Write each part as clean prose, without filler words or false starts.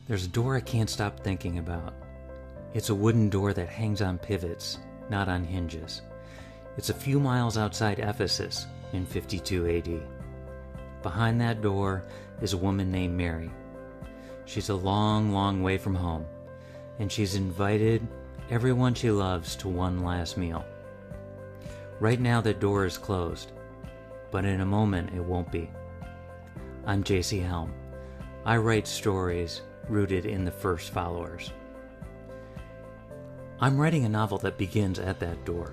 There's a door I can't stop thinking about. It's a wooden door that hangs on pivots, not on hinges. It's a few miles outside Ephesus in 52 AD. Behind that door is a woman named Mary. She's a long, long way from home, and she's invited everyone she loves to one last meal. Right now that door is closed, but in a moment it won't be. I'm J.C. Helm. I write stories rooted in the first followers. I'm writing a novel that begins at that door.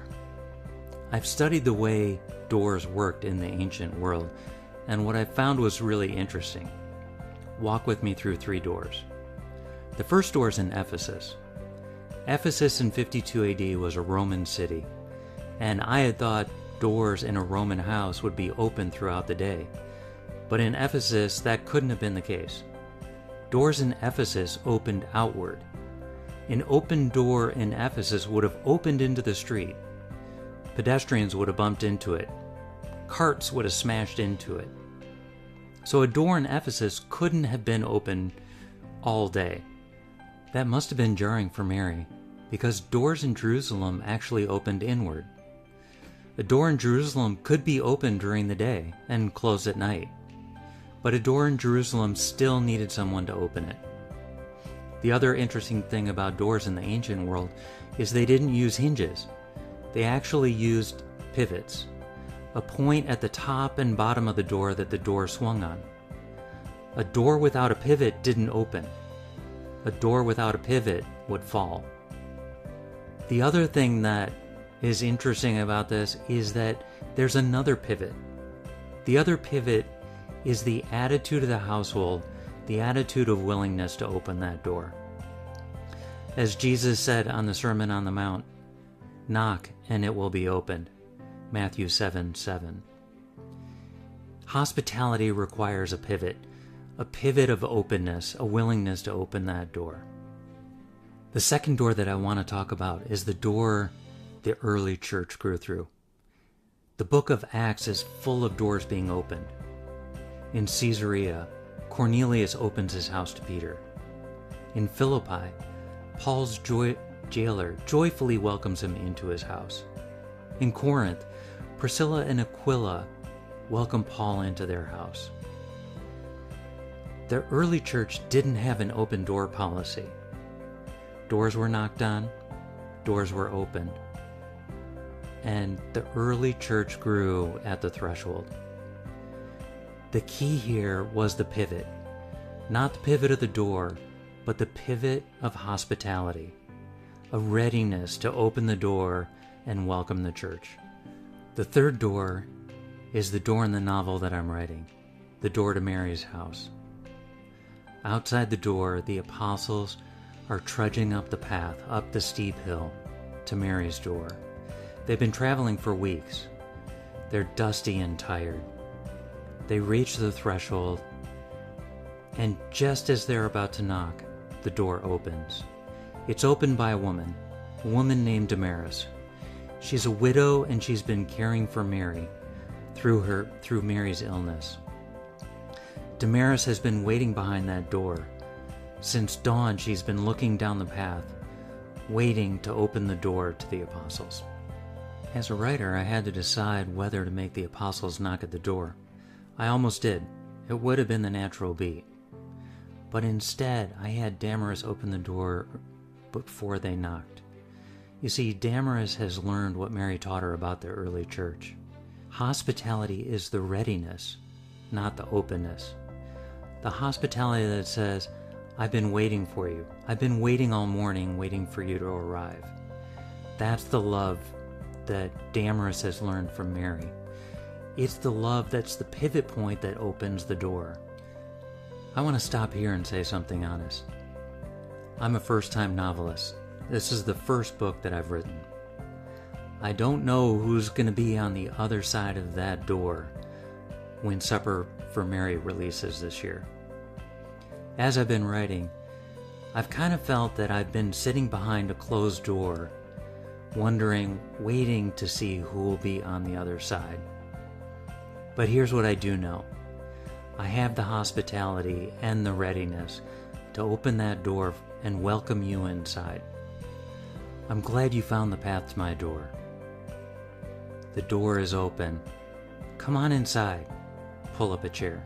I've studied the way doors worked in the ancient world, and what I found was really interesting. Walk with me through 3 doors. The first door is in Ephesus. Ephesus in 52 AD was a Roman city, and I had thought doors in a Roman house would be open throughout the day. But in Ephesus, that couldn't have been the case. Doors in Ephesus opened outward. An open door in Ephesus would have opened into the street. Pedestrians would have bumped into it. Carts would have smashed into it. So a door in Ephesus couldn't have been open all day. That must have been jarring for Mary, because doors in Jerusalem actually opened inward. A door in Jerusalem could be open during the day and closed at night, but a door in Jerusalem still needed someone to open it. The other interesting thing about doors in the ancient world is they didn't use hinges. They actually used pivots, a point at the top and bottom of the door that the door swung on. A door without a pivot didn't open. A door without a pivot would fall. The other thing that is interesting about this is that there's another pivot. The other pivot is the attitude of the household, the attitude of willingness to open that door. As Jesus said on the Sermon on the Mount, "Knock and it will be opened." Matthew 7:7. Hospitality requires a pivot of openness, a willingness to open that door. The second door that I want to talk about is the door the early church grew through. The book of Acts is full of doors being opened. In Caesarea, Cornelius opens his house to Peter. In Philippi, Paul's jailer joyfully welcomes him into his house. In Corinth, Priscilla and Aquila welcome Paul into their house. The early church didn't have an open door policy. Doors were knocked on, doors were opened, and the early church grew at the threshold. The key here was the pivot, not the pivot of the door, but the pivot of hospitality, a readiness to open the door and welcome the church. The third door is the door in the novel that I'm writing, the door to Mary's house. Outside the door, the apostles are trudging up the path, up the steep hill, to Mary's door. They've been traveling for weeks. They're dusty and tired. They reach the threshold, and just as they're about to knock, the door opens. It's opened by a woman named Damaris. She's a widow, and she's been caring for Mary through Mary's illness. Damaris has been waiting behind that door. Since dawn, she's been looking down the path, waiting to open the door to the apostles. As a writer, I had to decide whether to make the apostles knock at the door. I almost did. It would have been the natural beat. But instead, I had Damaris open the door before they knocked. You see, Damaris has learned what Mary taught her about the early church. Hospitality is the readiness, not the openness. The hospitality that says, "I've been waiting for you. I've been waiting all morning, waiting for you to arrive." That's the love that Damaris has learned from Mary. It's the love that's the pivot point that opens the door. I want to stop here and say something honest. I'm a first-time novelist. This is the first book that I've written. I don't know who's going to be on the other side of that door when Supper for Mary releases this year. As I've been writing, I've kind of felt that I've been sitting behind a closed door, wondering, waiting to see who will be on the other side. But here's what I do know. I have the hospitality and the readiness to open that door and welcome you inside. I'm glad you found the path to my door. The door is open. Come on inside. Pull up a chair.